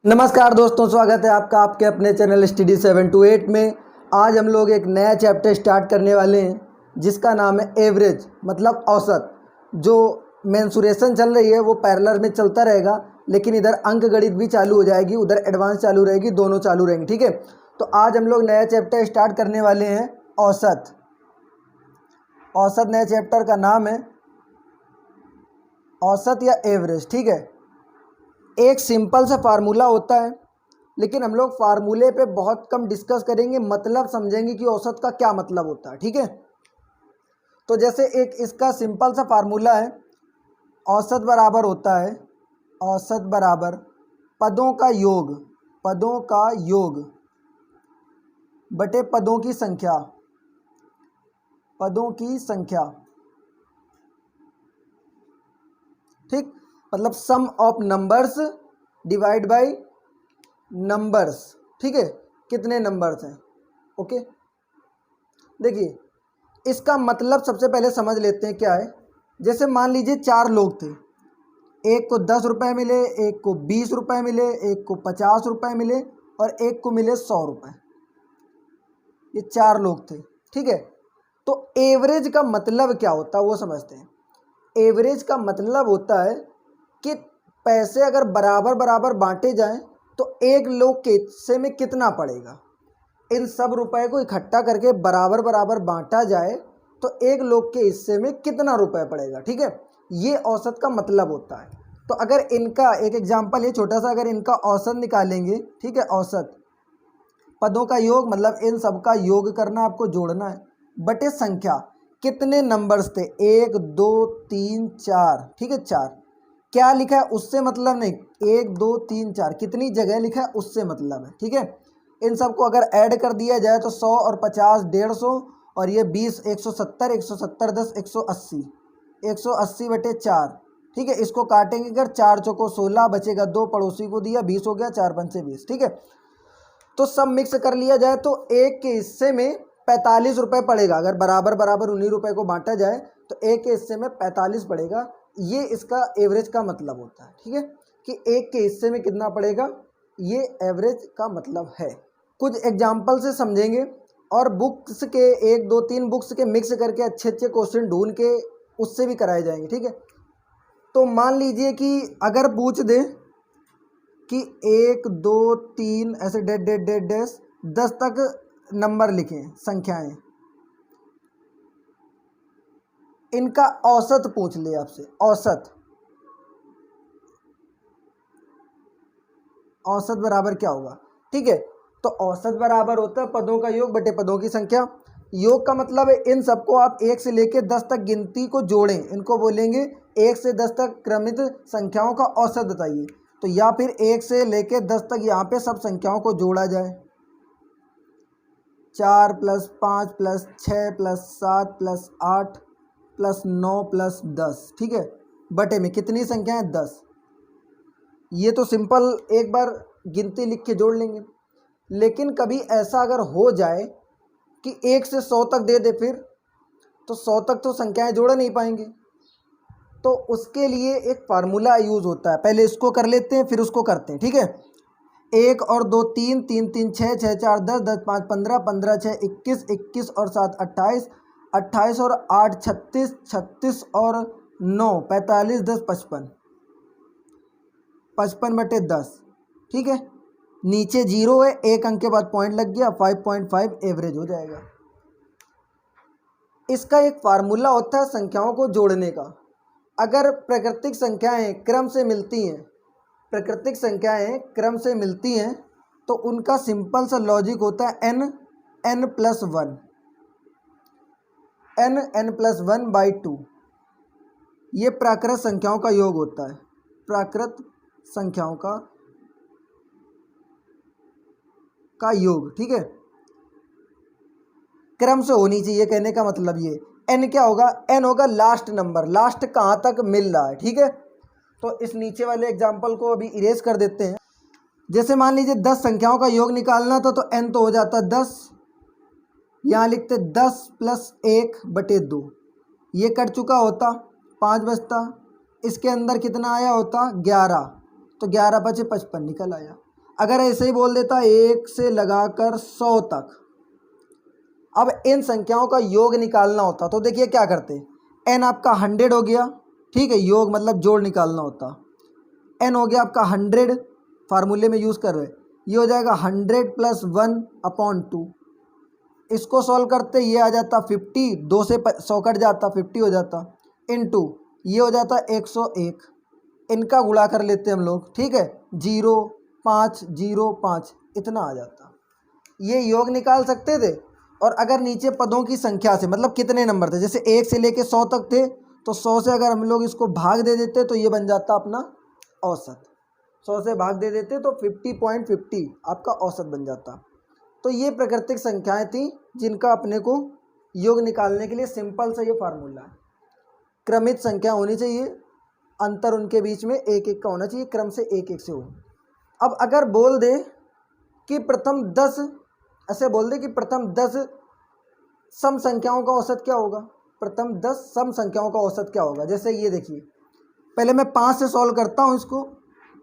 नमस्कार दोस्तों, स्वागत है आपका आपके अपने चैनल स्टडी 7 to 8 में। आज हम लोग एक नया चैप्टर स्टार्ट करने वाले हैं जिसका नाम है एवरेज, मतलब औसत। जो मेंसुरेशन चल रही है वो पैरेलल में चलता रहेगा, लेकिन इधर अंक गणित भी चालू हो जाएगी, उधर एडवांस चालू रहेगी, दोनों चालू रहेंगी। ठीक है, तो आज हम लोग नया चैप्टर स्टार्ट करने वाले हैं औसत। औसत नए चैप्टर का नाम है औसत या एवरेज। ठीक है, एक सिंपल सा फार्मूला होता है, लेकिन हम लोग फार्मूले पे बहुत कम डिस्कस करेंगे, मतलब समझेंगे कि औसत का क्या मतलब होता है। ठीक है, तो जैसे एक इसका सिंपल सा फार्मूला है, औसत बराबर होता है, औसत बराबर पदों का योग, पदों का योग बटे पदों की संख्या, पदों की संख्या। ठीक, मतलब sum of numbers divide by numbers. ठीक है, कितने नंबर्स हैं। ओके, देखिए इसका मतलब सबसे पहले समझ लेते हैं क्या है। जैसे मान लीजिए 4 लोग थे, एक को 10 रुपये मिले, एक को 20 रुपये मिले, एक को 50 रुपये मिले और एक को मिले 100 रुपये। ये 4 लोग थे। ठीक है, तो एवरेज का मतलब क्या होता है वो समझते हैं। एवरेज का मतलब होता है कि पैसे अगर बराबर बराबर बांटे जाएं तो एक लोग के हिस्से में कितना पड़ेगा। इन सब रुपए को इकट्ठा करके बराबर बराबर बांटा जाए तो एक लोग के हिस्से में कितना रुपए पड़ेगा। ठीक है, ये औसत का मतलब होता है। तो अगर इनका एक एग्जांपल है छोटा सा, अगर इनका औसत निकालेंगे, ठीक है, औसत पदों का योग मतलब इन सब का योग करना, आपको जोड़ना है, बटे संख्या। कितने नंबर्स थे, 1 2 3 4। ठीक है, 4 क्या लिखा है उससे मतलब नहीं, 1 2 3 4 कितनी जगह लिखा है उससे मतलब है। ठीक है, इन सबको अगर ऐड कर दिया जाए तो 100 और 50 150 और ये 20 170 170 10 180, 180 बटे 4। ठीक है, इसको काटेंगे अगर 4 चौको 16 बचेगा 2, पड़ोसी को दिया 20 हो गया, 4 पंचे 20। ठीक है, तो सब मिक्स कर लिया जाए तो एक के हिस्से में 45 रुपये पड़ेगा। अगर बराबर बराबर उन्हीं रुपए को बांटा जाए तो एक के हिस्से में 45 पड़ेगा। ये इसका एवरेज का मतलब होता है। ठीक है, कि एक के हिस्से में कितना पड़ेगा, ये एवरेज का मतलब है। कुछ एग्जाम्पल से समझेंगे और बुक्स के 1 2 3 बुक्स के मिक्स करके अच्छे अच्छे क्वेश्चन ढूंढ के उससे भी कराए जाएंगे। ठीक है, तो मान लीजिए कि अगर पूछ दे कि 1 2 3 ऐसे डेड डेड डेड डैश 10 तक नंबर लिखें, संख्याएं, इनका औसत पूछ ले आपसे। औसत, औसत बराबर क्या होगा। ठीक है, तो औसत बराबर होता है पदों का योग बटे पदों की संख्या। योग का मतलब है इन सबको आप 1 से लेकर 10 तक गिनती को जोड़ें, इनको बोलेंगे 1 से 10 तक क्रमित संख्याओं का औसत बताइए। तो या फिर 1 से लेकर 10 तक यहाँ पे सब संख्याओं को जोड़ा जाए, 4 + 5 + 6 + 7 + 8 + 9 + 10। ठीक है, बटे में कितनी संख्या है, 10। ये तो सिंपल एक बार गिनती लिख के जोड़ लेंगे। लेकिन कभी ऐसा अगर हो जाए कि 1 से 100 तक दे दे, फिर तो 100 तक तो संख्याएं जोड़ नहीं पाएंगे। तो उसके लिए एक फार्मूला यूज़ होता है, पहले इसको कर लेते हैं फिर उसको करते हैं। ठीक है, 1 और 2 3 3 3 6 6 4 10 10 5 15 15 6 21 21 और 7 28 28 और 8 36 36 और 9 45 10 55 55 बटे 10। ठीक है, नीचे 0 है, एक अंक के बाद पॉइंट लग गया, 5.5 एवरेज हो जाएगा। इसका एक फार्मूला होता है संख्याओं को जोड़ने का। अगर प्राकृतिक संख्याएं क्रम से मिलती हैं, प्राकृतिक संख्याएं क्रम से मिलती हैं तो उनका सिंपल सा लॉजिक होता है n n+1, n n+1/2। ये प्राकृत संख्याओं का योग होता है, प्राकृत संख्याओं का योग। ठीक है, क्रम से होनी चाहिए, कहने का मतलब ये। n क्या होगा, n होगा लास्ट नंबर, लास्ट कहाँ तक मिल रहा है। ठीक है, तो इस नीचे वाले एग्जाम्पल को अभी इरेज कर देते हैं। जैसे मान लीजिए 10 संख्याओं का योग निकालना था तो n तो हो जाता 10, यहाँ लिखते 10 + 1 बटे 2, ये कट चुका होता, 5 बचता, इसके अंदर कितना आया होता 11, तो 11 बचे 55 निकल आया। अगर ऐसे ही बोल देता 1 से लगाकर 100 तक, अब इन संख्याओं का योग निकालना होता तो देखिए क्या करते, n आपका 100 हो गया, ठीक है, योग मतलब जोड़ निकालना होता, n हो गया आपका 100, फार्मूले में यूज़ कर रहे, ये हो जाएगा 100 + 1/2, इसको सॉल्व करते ये आ जाता 50, 2 से 100 कट जाता 50 हो जाता, इनटू ये हो जाता 101, इनका गुणा कर लेते हम लोग, ठीक है, 0 5 0 5 इतना आ जाता, ये योग निकाल सकते थे। और अगर नीचे पदों की संख्या से मतलब कितने नंबर थे, जैसे 1 से लेके 100 तक थे, तो 100 से अगर हम लोग इसको भाग दे देते तो ये बन जाता अपना औसत, 100 से भाग दे देते तो 50.50 आपका औसत बन जाता। तो ये प्राकृतिक संख्याएं थी जिनका अपने को योग निकालने के लिए सिंपल सा ये फार्मूला है। क्रमित संख्या होनी चाहिए, अंतर उनके बीच में एक एक का होना चाहिए, क्रम से एक एक से हो। अब अगर बोल दे कि प्रथम 10, ऐसे बोल दे कि प्रथम 10 सम संख्याओं का औसत क्या होगा, प्रथम 10 सम संख्याओं का औसत क्या होगा, जैसे ये देखिए, पहले मैं 5 से सॉल्व करता हूँ, इसको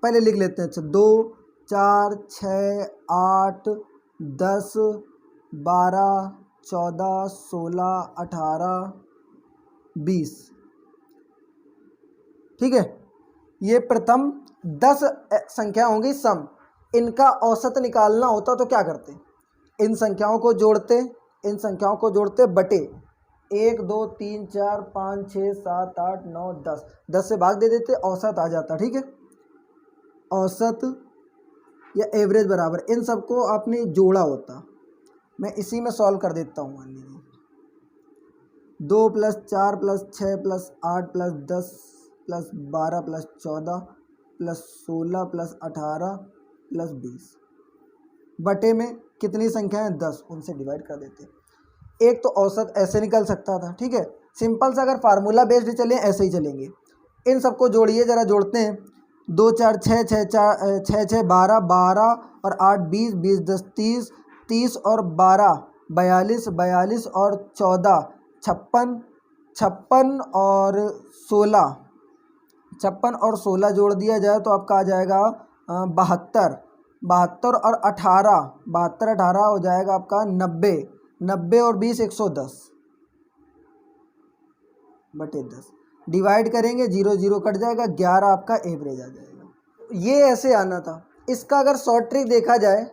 पहले लिख लेते हैं। अच्छा, 2 4 6 8 10 12 14 16 18 20, ठीक है, ये प्रथम 10 संख्या होंगी सम, इनका औसत निकालना होता तो क्या करते, इन संख्याओं को जोड़ते, इन संख्याओं को जोड़ते बटे 1 2 3 4 5 6 7 8 9 10, 10 से भाग दे देते, औसत आ जाता, ठीक है, औसत या एवरेज बराबर इन सबको आपने जोड़ा होता। मैं इसी में सॉल्व कर देता हूँ, मान लीजिए 2 + 4 + 6 + 8 + 10 + 12 + 14 + 16 + 18 + 20 बटे में कितनी संख्या है 10, उनसे डिवाइड कर देते। एक तो औसत ऐसे निकल सकता था, ठीक है, सिंपल सा अगर फार्मूला बेस्ड चलें ऐसे ही चलेंगे। इन सबको जोड़िए, ज़रा जोड़ते हैं, 2 4 6 6 4 6 6 12 12 और 8 20 20 10 30 30 और 12 42 42 और 14 56 56 और 16 56 और 16 जोड़ दिया जाए तो आपका आ जाएगा 72 72 और 18 72 18 हो जाएगा आपका 90 90 और 20 110 बटे 10, डिवाइड करेंगे 0 0 कट जाएगा, 11 आपका एवरेज आ जाएगा। ये ऐसे आना था। इसका अगर शॉर्ट ट्रिक देखा जाए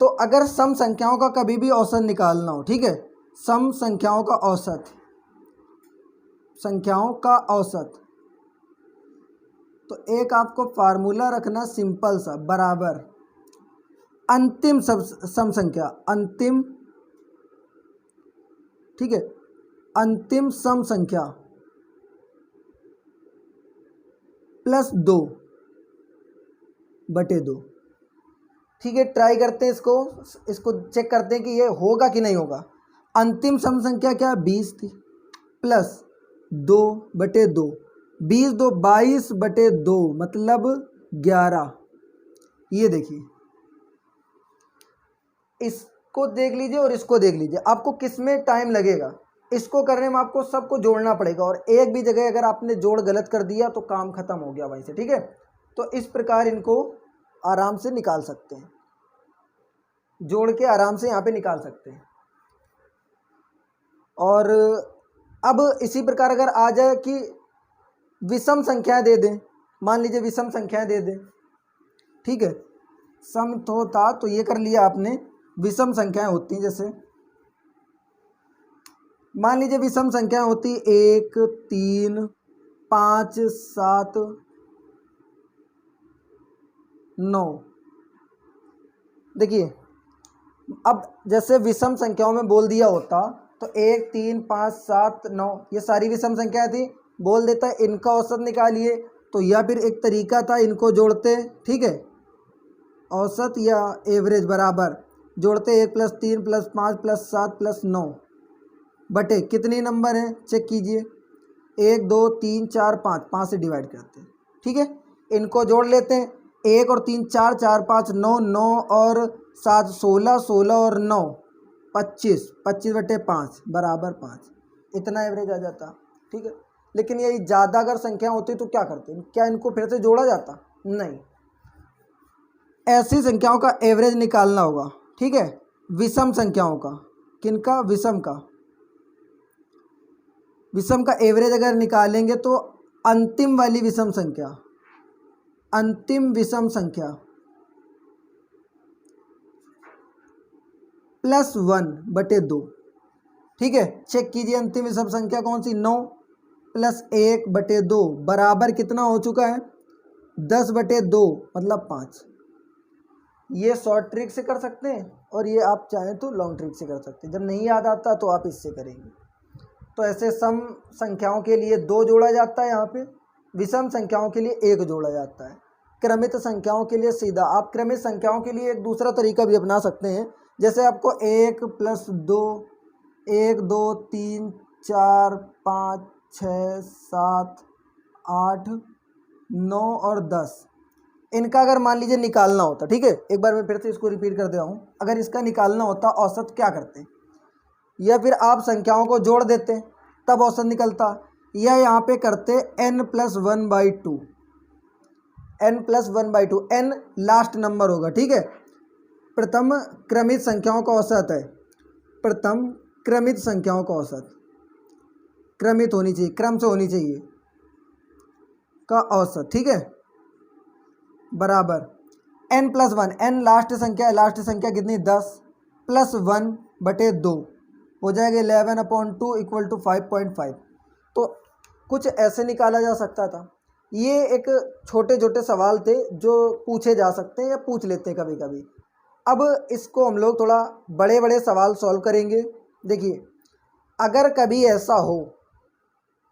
तो अगर सम संख्याओं का कभी भी औसत निकालना हो, ठीक है, सम संख्याओं का औसत, संख्याओं का औसत, तो एक आपको फार्मूला रखना सिंपल सा, बराबर अंतिम सम संख्या, अंतिम, ठीक है, अंतिम सम संख्या प्लस 2 बटे 2, ठीक है, ट्राई करते हैं इसको चेक करते हैं कि ये होगा कि नहीं होगा। अंतिम सम संख्या क्या 20 थी, प्लस 2 बटे 2, 20 2 22 बटे 2 मतलब 11। ये देखिए, इसको देख लीजिए और इसको देख लीजिए, आपको किस में टाइम लगेगा, इसको करने में आपको सबको जोड़ना पड़ेगा, और एक भी जगह अगर आपने जोड़ गलत कर दिया तो काम खत्म हो गया वहीं से, ठीक है। तो इस प्रकार इनको आराम से निकाल सकते हैं, जोड़ के आराम से यहाँ पे निकाल सकते हैं। और अब इसी प्रकार अगर आ जाए कि विषम संख्याएं दे दें, मान लीजिए विषम संख्याएं दे दें, ठीक है, सम तो होता तो ये कर लिया आपने, विषम संख्याएं होती हैं, जैसे मान लीजिए विषम संख्याएं होती 1 3 5 7 9। देखिए, अब जैसे विषम संख्याओं में बोल दिया होता तो 1 3 5 7 9 ये सारी विषम संख्याएं थी, बोल देता इनका औसत निकालिए, तो या फिर एक तरीका था इनको जोड़ते, ठीक है, औसत या एवरेज बराबर जोड़ते 1 + 3 + 5 + 7 + 9 बटे कितने नंबर हैं चेक कीजिए, 1 2 3 4 5, 5 से डिवाइड करते हैं, ठीक है, इनको जोड़ लेते हैं, 1 और 3 4 4 5 9 9 और 7 16 16 और 9 25 25 बटे 5 बराबर 5, इतना एवरेज आ जाता, ठीक है। लेकिन यही ज़्यादा अगर संख्या होती तो क्या करते, क्या इनको फिर से जोड़ा जाता, नहीं, ऐसी संख्याओं का एवरेज निकालना होगा, ठीक है, विषम संख्याओं का। किनका? विषम का। विषम का एवरेज अगर निकालेंगे तो अंतिम वाली विषम संख्या, अंतिम विषम संख्या +1/2, ठीक है। चेक कीजिए अंतिम विषम संख्या कौन सी? 9 + 1/2 बराबर कितना हो चुका है? 10/2 मतलब 5। ये शॉर्ट ट्रिक से कर सकते हैं और ये आप चाहें तो लॉन्ग ट्रिक से कर सकते हैं। जब नहीं याद आता तो आप इससे करेंगे। तो ऐसे सम संख्याओं के लिए 2 जोड़ा जाता है यहाँ पे, विषम संख्याओं के लिए 1 जोड़ा जाता है, क्रमित संख्याओं के लिए सीधा। आप क्रमित संख्याओं के लिए एक दूसरा तरीका भी अपना सकते हैं। जैसे आपको 1 + 2, 1 2 3 4 5 6 7 8 9 और 10, इनका अगर मान लीजिए निकालना होता, ठीक है, एक बार मैं फिर से इसको रिपीट कर दे रहा हूँ। अगर इसका निकालना होता औसत क्या करते? या फिर आप संख्याओं को जोड़ देते तब औसत निकलता, या यहाँ पे करते n+1/2, n+1/2, n last number होगा, ठीक है। प्रथम क्रमित संख्याओं का औसत है, प्रथम क्रमित संख्याओं का औसत, क्रमित होनी चाहिए, क्रम से होनी चाहिए, का औसत, ठीक है, बराबर n+1, n लास्ट संख्या है, लास्ट संख्या कितनी? 10 + 1/2 हो जाएगा 11/2 = 5.5। तो कुछ ऐसे निकाला जा सकता था। ये एक छोटे छोटे सवाल थे जो पूछे जा सकते हैं या पूछ लेते हैं कभी कभी। अब इसको हम लोग थोड़ा बड़े बड़े सवाल सॉल्व करेंगे। देखिए, अगर कभी ऐसा हो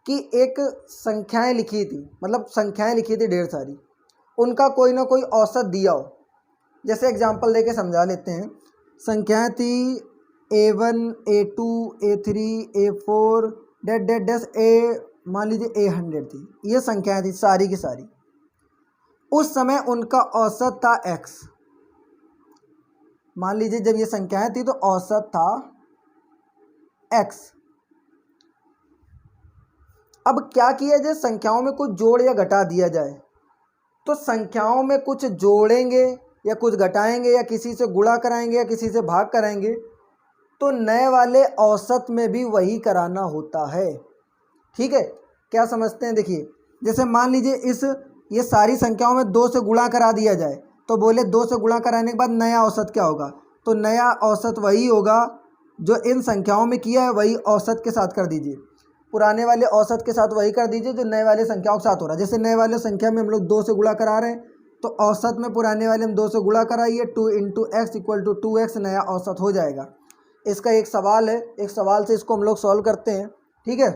कि एक संख्याएं लिखी थी, मतलब संख्याएं लिखी थी ढेर सारी, उनका कोई ना कोई औसत दिया हो। जैसे एग्जांपल देके समझा लेते हैं। संख्याएं थी A1 A2 A3 A4 A, मान लीजिए A100 थी। ये संख्याएं थी सारी की सारी। उस समय उनका औसत था x। मान लीजिए जब ये संख्याएं थी तो औसत था x। अब क्या किया जाए? संख्याओं में कुछ जोड़ या घटा दिया जाए। तो संख्याओं में कुछ जोड़ेंगे या कुछ घटाएंगे या किसी से गुणा कराएंगे या किसी से भाग कराएंगे, तो नए वाले औसत में भी वही कराना होता है, ठीक है। क्या समझते हैं? देखिए, जैसे मान लीजिए ये सारी संख्याओं में 2 से गुणा करा दिया जाए, तो बोले 2 से गुणा कराने के बाद नया औसत क्या होगा? तो नया औसत वही होगा जो इन संख्याओं में किया है, वही औसत के साथ कर दीजिए। पुराने वाले औसत के साथ वही कर दीजिए जो नए वाले संख्याओं के साथ हो रहा है। जैसे नए वाले संख्या में हम लोग 2 से गुणा करा रहे हैं, तो औसत में पुराने वाले हम 2 से गुणा कराइए, 2 × x = 2x नया औसत हो जाएगा। इसका एक सवाल है, एक सवाल से इसको हम लोग सॉल्व करते हैं, ठीक है।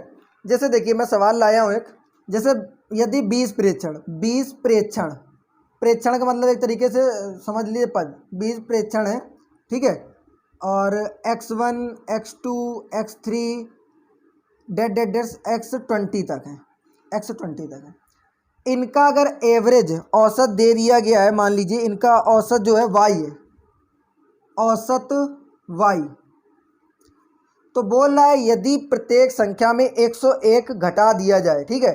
जैसे देखिए, मैं सवाल लाया हूँ एक, जैसे यदि 20 प्रेक्षण, 20 प्रेक्षण, प्रेक्षण का मतलब एक तरीके से समझ लीजिए पद, 20 प्रेक्षण है, ठीक है, और x1 x2 x3 x20 तक है, x20 तक है। इनका अगर एवरेज औसत दे दिया गया है, मान लीजिए इनका औसत जो है y है, औसत y, तो बोल रहा है यदि प्रत्येक संख्या में 101 घटा दिया जाए, ठीक है,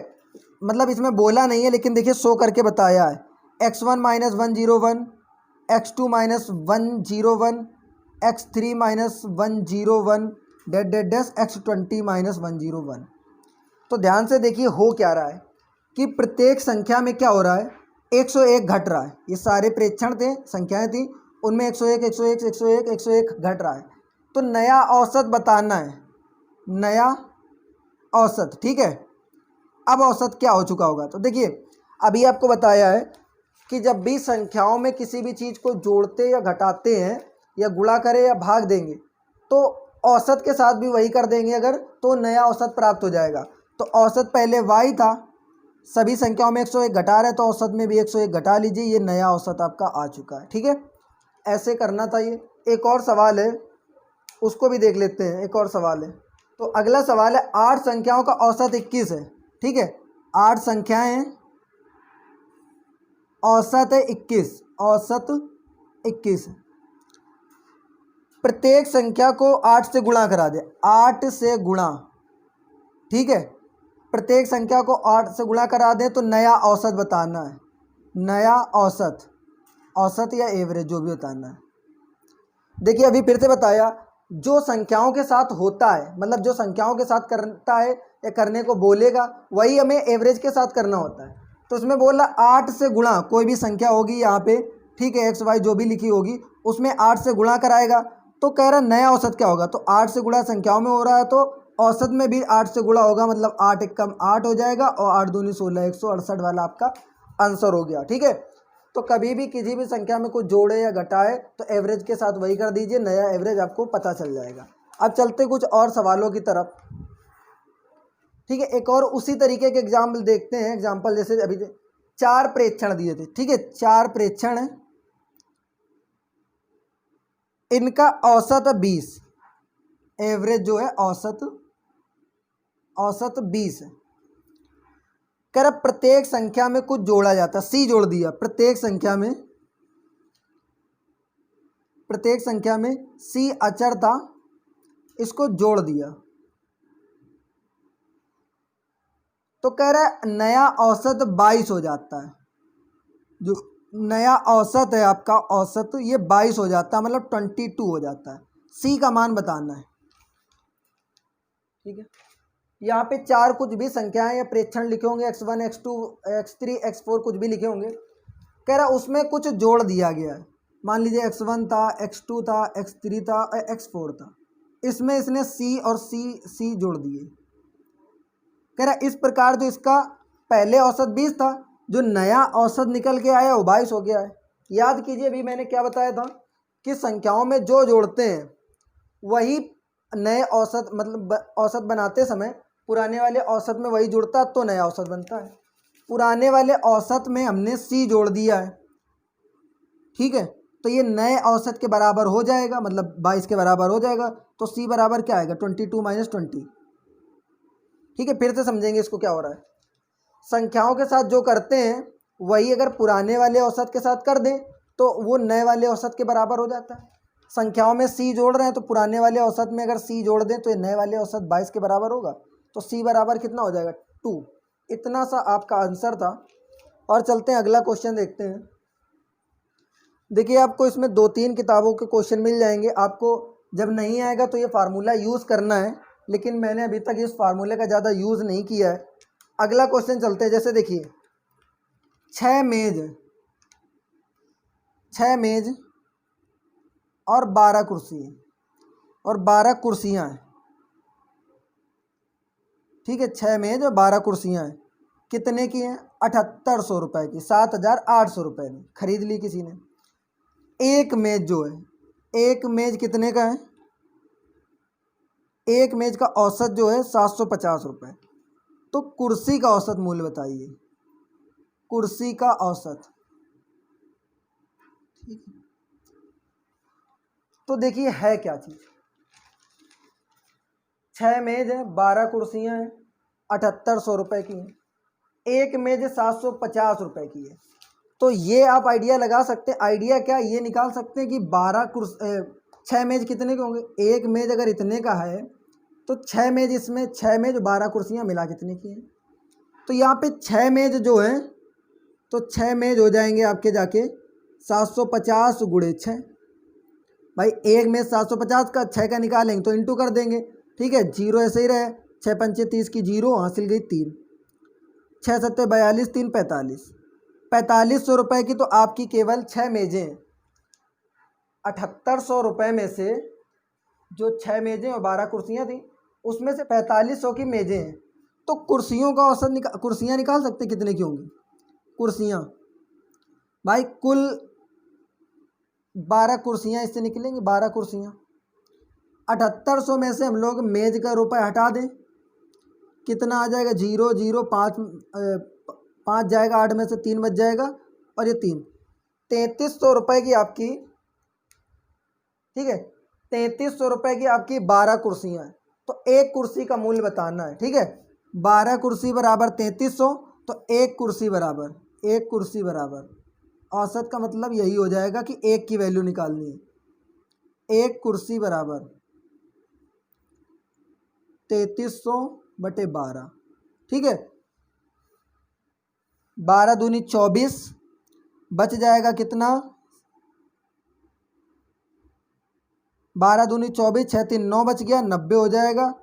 मतलब इसमें बोला नहीं है लेकिन देखिए शो करके बताया है। x1 - 101, x2 - 101, x3 - 101, x20 - 101। तो ध्यान से देखिए हो क्या रहा है कि प्रत्येक संख्या में क्या हो रहा है? 101 घट रहा है। ये सारे प्रेक्षण थे, संख्याएं थी, उनमें 101 101 101 101 घट रहा है। तो नया औसत बताना है, नया औसत, ठीक है। अब औसत क्या हो चुका होगा? तो देखिए, अभी आपको बताया है कि जब भी संख्याओं में किसी भी चीज़ को जोड़ते या घटाते हैं या गुणा करें या भाग देंगे, तो औसत के साथ भी वही कर देंगे अगर, तो नया औसत प्राप्त हो जाएगा। तो औसत पहले y था, सभी संख्याओं में 101 घटा रहे, तो औसत में भी 101 घटा लीजिए, ये नया औसत आपका आ चुका है, ठीक है। ऐसे करना था। ये एक और सवाल है, उसको भी देख लेते हैं। एक और सवाल है, तो अगला सवाल है 8 संख्याओं का औसत 21 है, ठीक है। 8 संख्याएं हैं, औसत है 21, औसत 21। प्रत्येक संख्या को 8 से गुणा करा दे, 8 से गुणा, ठीक है। प्रत्येक संख्या को 8 से गुणा करा दें तो नया औसत बताना है, नया औसत। औसत या एवरेज जो भी बताना है। देखिए अभी फिर से बताया, जो संख्याओं के साथ होता है, मतलब जो संख्याओं के साथ करता है या करने को बोलेगा, वही हमें एवरेज के साथ करना होता है। तो उसमें बोला 8 से गुणा कोई भी संख्या होगी यहाँ पे, ठीक है, एक्स वाई जो भी लिखी होगी उसमें 8 से गुणा कराएगा। तो कह रहा नया औसत क्या होगा, तो 8 से गुणा संख्याओं में हो रहा है तो औसत में भी 8 से गुणा होगा, मतलब 8 एक कम 8 हो जाएगा और 8 दूनी 16, 168 वाला आपका आंसर हो गया। ठीक है, तो कभी भी किसी भी संख्या में कुछ जोड़े या घटाए तो एवरेज के साथ वही कर दीजिए, नया एवरेज आपको पता चल जाएगा। अब चलते कुछ और सवालों की तरफ। ठीक है, एक और उसी तरीके के एग्जाम्पल देखते हैं। एग्जाम्पल जैसे अभी 4 प्रेक्षण दिए थे, ठीक है, 4 प्रेक्षण है, इनका औसत 20, एवरेज जो है औसत 20 है। कह रहा प्रत्येक संख्या में कुछ जोड़ा जाता, सी जोड़ दिया, प्रत्येक संख्या में सी अचर था, इसको जोड़ दिया। तो कह रहा है नया औसत 22 हो जाता है। जो नया औसत है आपका औसत ये 22 हो जाता है, मतलब 22 हो जाता है। सी का मान बताना है। ठीक है, यहाँ पे 4 कुछ भी संख्याएं या प्रेक्षण लिखे होंगे, x1 x2 x3 x4 कुछ भी लिखे होंगे। कह रहा उसमें कुछ जोड़ दिया गया है। मान लीजिए x1 था, x2 था, x3 था और x4 था, इसमें इसने c और c जोड़ दिए। कह रहा इस प्रकार जो इसका पहले औसत 20 था, जो नया औसत निकल के आया वो 22 हो गया है। याद कीजिए अभी मैंने क्या बताया था कि संख्याओं में जो जोड़ते हैं वही नए औसत, मतलब औसत बनाते समय पुराने वाले औसत में वही जुड़ता तो नया औसत बनता है। पुराने वाले औसत में हमने सी जोड़ दिया है, ठीक है, तो ये नए औसत के बराबर हो जाएगा, मतलब 22 के बराबर हो जाएगा। तो सी बराबर क्या आएगा, 22 माइनस 20। ठीक है, फिर से समझेंगे इसको क्या हो रहा है। संख्याओं के साथ जो करते हैं वही अगर पुराने वाले औसत के साथ कर दें तो वो नए वाले औसत के बराबर हो जाता है। संख्याओं में सी जोड़ रहे हैं तो पुराने वाले औसत में अगर सी जोड़ दें तो ये नए वाले औसत 22 के बराबर होगा। तो सी बराबर कितना हो जाएगा, 2। इतना सा आपका आंसर था। और चलते हैं अगला क्वेश्चन देखते हैं। देखिए आपको इसमें 2-3 किताबों के क्वेश्चन मिल जाएंगे। आपको जब नहीं आएगा तो ये फार्मूला यूज़ करना है, लेकिन मैंने अभी तक इस फार्मूले का ज़्यादा यूज़ नहीं किया है। अगला क्वेश्चन चलते हैं। जैसे देखिए 6 मेज और 12 कुर्सी और 12 कुर्सियाँ हैं। ठीक है, 6 मेज और 12 कुर्सियाँ हैं। कितने की हैं, 7800 रुपये की, 7800 रुपये में खरीद ली किसी ने। एक मेज जो है, एक मेज कितने का है, एक मेज का औसत जो है 750 रुपये। तो कुर्सी का औसत मूल्य बताइए, कुर्सी का औसत। ठीक है, तो देखिए है क्या चीज़, 6 मेज है, 12 कुर्सियाँ हैं, 7800 रुपये की हैं, एक मेज 750 रुपये की है। तो ये आप आइडिया लगा सकते हैं। आइडिया क्या, ये निकाल सकते हैं कि 6 मेज कितने के होंगे। एक मेज अगर इतने का है तो 6 मेज, इसमें 6 मेज 12 कुर्सियाँ मिला कितने की हैं। तो यहाँ पे 6 मेज जो हैं, तो 6 मेज हो जाएंगे आपके जाके 750 गुणे 6। भाई एक मेज 750 का, 6 का निकालेंगे तो इंटू कर देंगे। ठीक है, जीरो ऐसे ही रहे, 6 पंचे 30 की जीरो, हासिल गई 3, 6 सत्ते 42, 3 45, 4500 रुपये की तो आपकी केवल 6 मेजें। 7800 रुपये में से जो 6 मेजें और 12 कुर्सियाँ थी उसमें से 4500 की मेजें हैं। तो कुर्सियों का औसत कुर्सियाँ निकाल सकते कितने की होंगी कुर्सियाँ। भाई कुल 12 कुर्सियाँ इससे निकलेंगी, 12 कुर्सियाँ। 7800 में से हम लोग मेज का रुपये हटा दें, कितना आ जाएगा, 0 0 5 जाएगा, 8 में से 3 बच जाएगा और ये 3, 3300 रुपये की आपकी, ठीक है, 3300 रुपये की आपकी 12 कुर्सियाँ हैं। तो एक कुर्सी का मूल्य बताना है। ठीक है, 12 कुर्सी बराबर 3300, तो एक कुर्सी बराबर औसत का मतलब यही हो जाएगा कि एक की वैल्यू निकालनी है। एक कुर्सी बराबर 3300/12। ठीक है, 12 दूनी 24, बच जाएगा कितना, 12 दूनी 24, 6 3 9 बच गया, 90 हो जाएगा।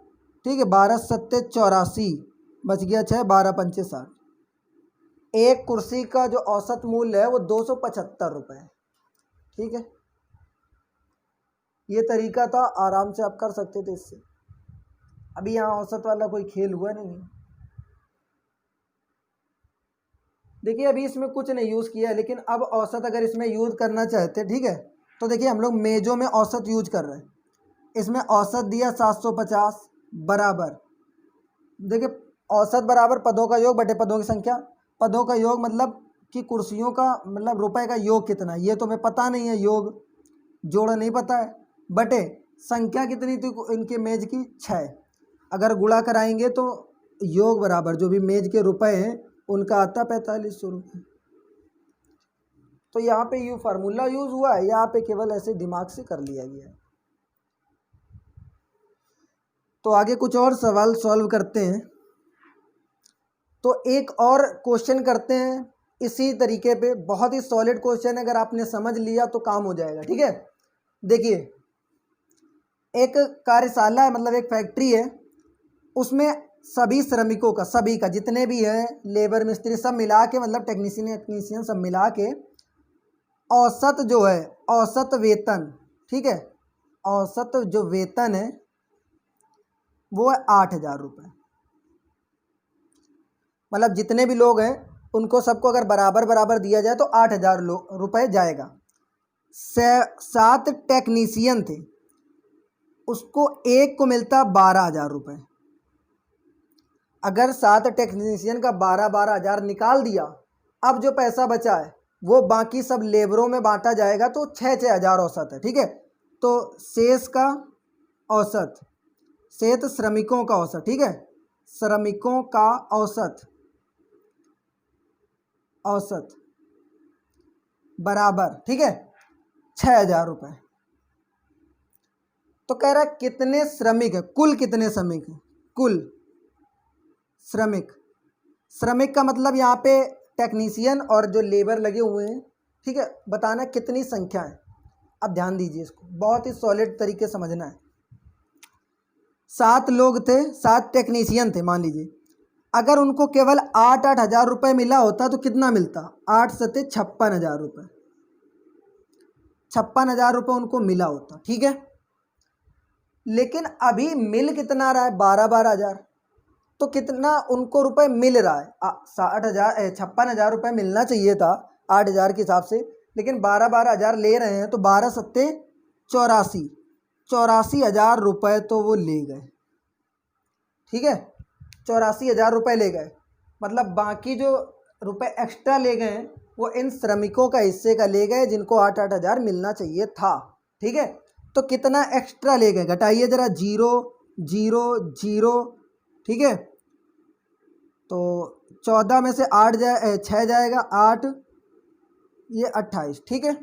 ठीक है, 12 सत्ते 84 बच गया 6, 12 पंचे 60। एक कुर्सी का जो औसत मूल्य है वो 275 रुपये है। ठीक है, ये तरीका था, आराम से आप कर सकते थे इससे। अभी यहाँ औसत वाला कोई खेल हुआ नहीं है। देखिए अभी इसमें कुछ नहीं यूज़ किया है, लेकिन अब औसत अगर इसमें यूज़ करना चाहते, ठीक है, तो देखिए हम लोग मेजों में औसत यूज कर रहे हैं। इसमें औसत दिया 750 बराबर, देखिए औसत बराबर पदों का योग बटे पदों की संख्या। पदों का योग मतलब कि कुर्सियों का मतलब रुपए का योग कितना, ये तो हमें पता नहीं है, योग जोड़ नहीं पता है, बटे संख्या कितनी थी इनके मेज की 6। अगर गुणा कराएंगे तो योग बराबर जो भी मेज के रुपए हैं उनका आता 4500 रुपये। तो यहाँ पे ये फार्मूला यूज हुआ है, यहाँ पे केवल ऐसे दिमाग से कर लिया गया है। तो आगे कुछ और सवाल सॉल्व करते हैं। तो एक और क्वेश्चन करते हैं इसी तरीके पे, बहुत ही सॉलिड क्वेश्चन है, अगर आपने समझ लिया तो काम हो जाएगा। ठीक है, देखिए एक कार्यशाला है, मतलब एक फैक्ट्री है, उसमें सभी श्रमिकों का, सभी का जितने भी है लेबर मिस्त्री सब मिला के, मतलब टेक्नीशियन सब मिला के औसत जो है, औसत वेतन, ठीक है, औसत जो वेतन है वो है 8000 रुपये। मतलब जितने भी लोग हैं उनको सबको अगर बराबर बराबर दिया जाए तो 8000 रुपये जाएगा। 7 टेक्नीशियन थे, उसको एक को मिलता 12,000 रुपये। अगर 7 टेक्नीशियन का 12,000 निकाल दिया, अब जो पैसा बचा है वो बाकी सब लेबरों में बांटा जाएगा, तो 6,000 औसत है। ठीक है, तो शेष का औसत, शेष श्रमिकों का औसत, ठीक है, श्रमिकों का औसत, औसत बराबर, ठीक है, 6,000 रुपये। तो कह रहा है कितने श्रमिक है, कुल कितने श्रमिक है, कुल श्रमिक, श्रमिक का मतलब यहाँ पे टेक्नीशियन और जो लेबर लगे हुए हैं, ठीक है, बताना कितनी संख्या है। अब ध्यान दीजिए, इसको बहुत ही सॉलिड तरीके समझना है। 7 लोग थे, 7 टेक्नीशियन थे मान लीजिए, अगर उनको केवल 8,000 रुपये मिला होता तो कितना मिलता, 8 सत्ते 56,000 रुपये, 56,000 रुपये उनको मिला होता। ठीक है, लेकिन अभी मिल कितना रहा है, 12,000, तो कितना उनको रुपए मिल रहा है, 56,000 रुपये मिलना चाहिए था 8,000 के हिसाब से, लेकिन 12,000 ले रहे हैं, तो 12 सत्ते 84,000 रुपये तो वो ले गए। ठीक है, 84,000 रुपये ले गए, मतलब बाकी जो रुपए एक्स्ट्रा ले गए हैं वो इन श्रमिकों का हिस्से का ले गए जिनको 8,000 मिलना चाहिए था। ठीक है, तो कितना एक्स्ट्रा ले गए, घटाइए जरा, 0 0 0, ठीक है, तो 14 में से 6 जाएगा, 8 ये 28, ठीक है,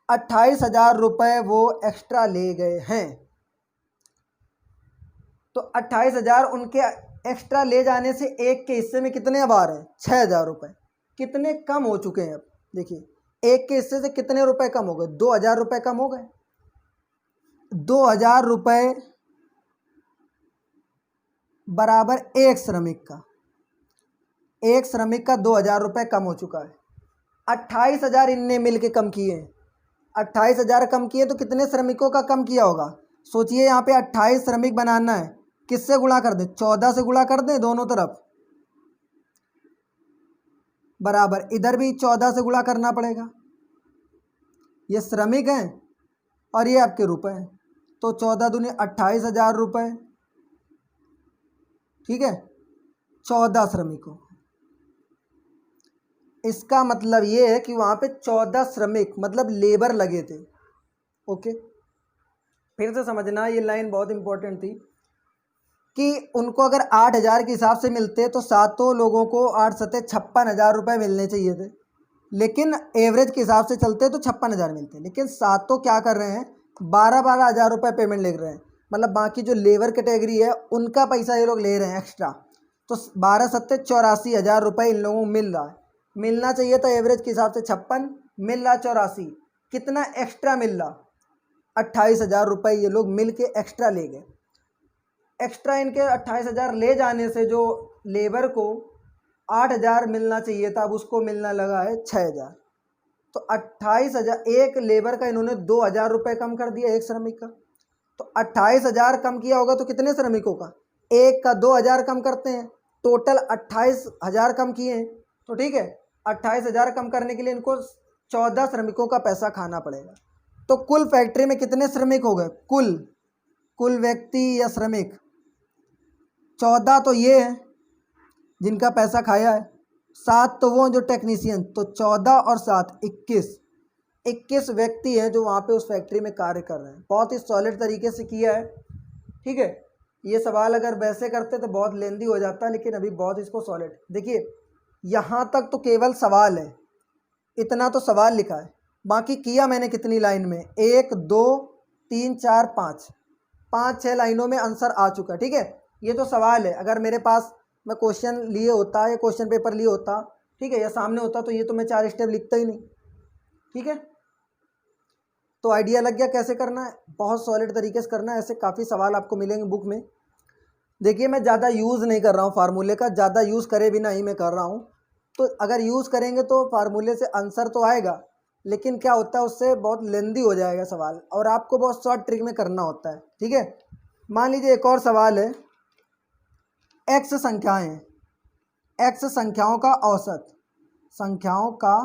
28,000 रुपये वो एक्स्ट्रा ले गए हैं। तो 28,000 उनके एक्स्ट्रा ले जाने से एक के हिस्से में कितने अब आ रहे हैं, 6,000 रुपये, कितने कम हो चुके हैं। अब देखिए एक के हिस्से से कितने रुपए कम हो गए, 2,000 रुपये कम हो गए। 2,000 रुपये बराबर एक श्रमिक का, एक श्रमिक का 2,000 रुपये कम हो चुका है। 28,000 इनने मिल के कम किए, 28,000 कम किए, तो कितने श्रमिकों का कम किया होगा, सोचिए। यहाँ पे 28 श्रमिक बनाना है, किससे गुणा कर दें, 14 से गुणा कर दें दोनों तरफ, बराबर इधर भी 14 से गुणा करना पड़ेगा। ये श्रमिक हैं और ये आपके रुपए हैं, तो 14 दूनी 28,000 रुपये, ठीक है, 14 श्रमिकों। इसका मतलब ये है कि वहाँ पे 14 श्रमिक मतलब लेबर लगे थे। ओके, फिर से समझना, ये लाइन बहुत इंपॉर्टेंट थी कि उनको अगर 8,000 के हिसाब से मिलते तो सातों लोगों को 8 सत्ते 56,000 रुपये मिलने चाहिए थे, लेकिन एवरेज के हिसाब से चलते तो 56,000 मिलते, लेकिन सातों क्या कर रहे हैं, 12,000 रुपये पेमेंट ले रहे हैं, मतलब बाकी जो लेबर कैटेगरी है उनका पैसा ये लोग ले रहे हैं एक्स्ट्रा। तो 12 सत्ते 84,000 रुपये इन लोगों को मिल रहा है, मिलना चाहिए था एवरेज के हिसाब से 56, मिल रहा 84, कितना एक्स्ट्रा मिल रहा, 28,000 रुपये ये लोग मिल के एक्स्ट्रा ले गए। एक्स्ट्रा इनके 28,000 ले जाने से जो लेबर को 8,000 मिलना चाहिए था, अब उसको मिलना लगा है 6,000। तो 28,000, एक लेबर का इन्होंने 2,000 रुपये कम कर दिया एक श्रमिक का। तो 28,000 कम किया होगा तो कितने श्रमिकों का? एक का 2,000 कम करते हैं, टोटल 28,000 कम किए हैं। तो ठीक है, 28,000 कम करने के लिए इनको 14 श्रमिकों का पैसा खाना पड़ेगा। तो कुल फैक्ट्री में कितने श्रमिक हो गए? कुल व्यक्ति या श्रमिक 14 तो ये हैं जिनका पैसा खाया है, 7 तो वो जो टेक्नीशियन, तो 14 और 7 21 व्यक्ति हैं जो वहाँ पे उस फैक्ट्री में कार्य कर रहे हैं। बहुत ही सॉलिड तरीके से किया है। ठीक है, ये सवाल अगर वैसे करते तो बहुत लेंदी हो जाता है, लेकिन अभी बहुत इसको सॉलिड। देखिए यहाँ तक तो केवल सवाल है, इतना तो सवाल लिखा है, बाकी किया मैंने कितनी लाइन में? 1 2 3 4 5 6 लाइनों में आंसर आ चुका। ठीक है, ये तो सवाल है। अगर मेरे पास मैं क्वेश्चन लिए होता या क्वेश्चन पेपर लिए होता, ठीक है, या सामने होता, तो ये तो मैं 4 स्टेप लिखता ही नहीं। ठीक है, तो आइडिया लग गया कैसे करना है, बहुत सॉलिड तरीके से करना है। ऐसे काफ़ी सवाल आपको मिलेंगे बुक में। देखिए मैं ज़्यादा यूज़ नहीं कर रहा हूँ फार्मूले का, ज़्यादा यूज़ करे बिना ही मैं कर रहा हूँ। तो अगर यूज़ करेंगे तो फार्मूले से आंसर तो आएगा, लेकिन क्या होता है उससे बहुत लेंदी हो जाएगा सवाल, और आपको बहुत शॉर्ट ट्रिक में करना होता है। ठीक है, मान लीजिए एक और सवाल है, एक्स संख्याएं हैं, एक्स संख्याओं का औसत, संख्याओं का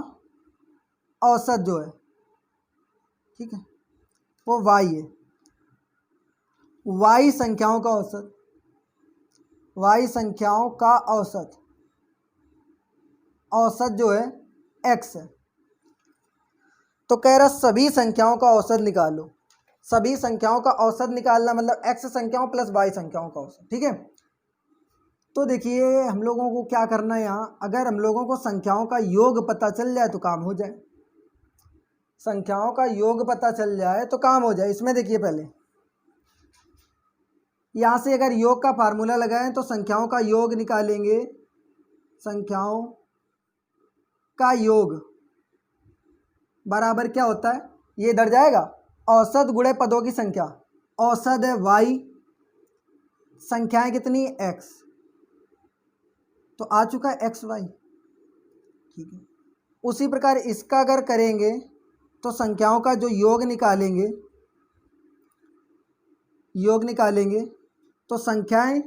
औसत जो है, ठीक है, वो वाई है। वाई संख्याओं का औसत, वाई संख्याओं का औसत, औसत जो है एक्स है। तो कह रहा सभी संख्याओं का औसत निकालो। सभी संख्याओं का औसत निकालना मतलब एक्स संख्याओं प्लस वाई संख्याओं का औसत। ठीक है, तो देखिए हम लोगों को क्या करना है यहाँ, अगर हम लोगों को संख्याओं का योग पता चल जाए तो काम हो जाए। संख्याओं का योग पता चल जाए तो काम हो जाए। इसमें देखिए पहले यहाँ से अगर योग का फार्मूला लगाएं तो संख्याओं का योग निकालेंगे, संख्याओं का योग बराबर क्या होता है, ये इधर जाएगा, औसत गुणे पदों की संख्या। औसत है वाई, संख्याएं कितनी? एक्स, तो आ चुका है एक्स वाई। ठीक है, उसी प्रकार इसका अगर करेंगे तो संख्याओं का जो योग निकालेंगे, योग निकालेंगे तो संख्याएं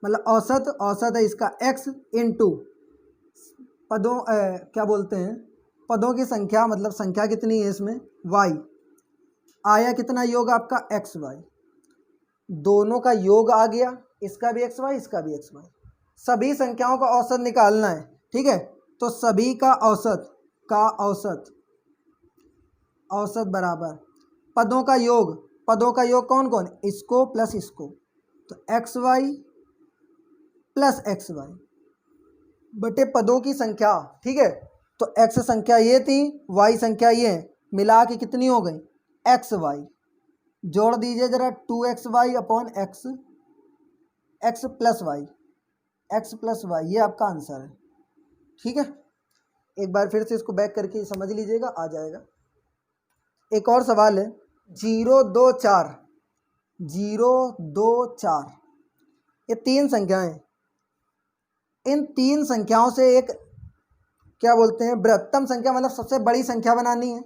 मतलब औसत, औसत है इसका एक्स इंटू पदों क्या बोलते हैं, पदों की संख्या, मतलब संख्या कितनी है इसमें वाई, आया कितना योग आपका एक्स वाई, दोनों का योग आ गया, इसका भी एक्स वाई इसका भी एक्स वाई। सभी संख्याओं का औसत निकालना है। ठीक है, तो सभी का औसत, औसत बराबर पदों का योग, पदों का योग कौन कौन, इसको प्लस इसको, तो x y plus x y बटे पदों की संख्या। ठीक है, तो एक्स संख्या ये थी, वाई संख्या ये है, मिला के कितनी हो गई एक्स वाई। जोड़ दीजिए जरा 2x y upon x, x plus y, x plus y, ये आपका आंसर है। ठीक है, एक बार फिर से इसको बैक करके समझ लीजिएगा, आ जाएगा। एक और सवाल है 0 2 4, 0 2 4, ये 3 संख्याएं, इन 3 संख्याओं से एक क्या बोलते हैं बृहत्तम संख्या, मतलब सबसे बड़ी संख्या बनानी है,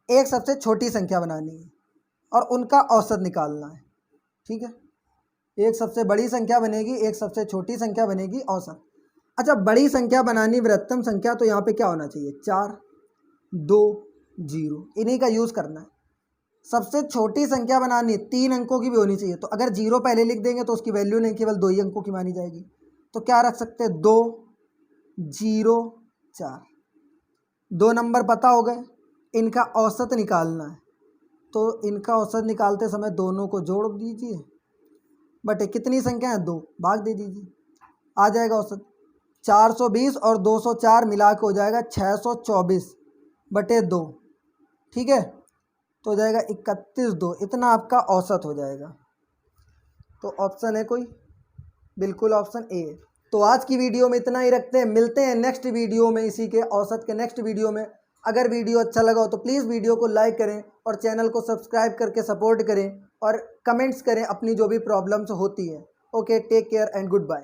एक सबसे छोटी संख्या बनानी है और उनका औसत निकालना है। ठीक है, एक सबसे बड़ी संख्या बनेगी, एक सबसे छोटी संख्या बनेगी, औसत। अच्छा, बड़ी संख्या बनानी बृहत्तम संख्या, तो यहाँ पे क्या होना चाहिए 4 2 0, इन्हीं का यूज़ करना है। सबसे छोटी संख्या बनानी 3 अंकों की भी होनी चाहिए, तो अगर 0 पहले लिख देंगे तो उसकी वैल्यू नहीं, केवल 2 ही अंकों की मानी जाएगी। तो क्या रख सकते हैं 2 0 4, 2 नंबर पता हो गए, इनका औसत निकालना है। तो इनका औसत निकालते समय दोनों को जोड़ दीजिए, बटे कितनी संख्या है 2, भाग दे दीजिए, आ जाएगा औसत 420 और 204 मिला के हो जाएगा 624 बटे 2। ठीक है, तो हो जाएगा 31/2, इतना आपका औसत हो जाएगा। तो ऑप्शन है कोई, बिल्कुल ऑप्शन ए। तो आज की वीडियो में इतना ही रखते हैं, मिलते हैं नेक्स्ट वीडियो में, इसी के औसत के नेक्स्ट वीडियो में। अगर वीडियो अच्छा लगा हो तो प्लीज़ वीडियो को लाइक करें और चैनल को सब्सक्राइब करके सपोर्ट करें और कमेंट्स करें अपनी जो भी प्रॉब्लम्स होती हैं। Okay, take care and good bye.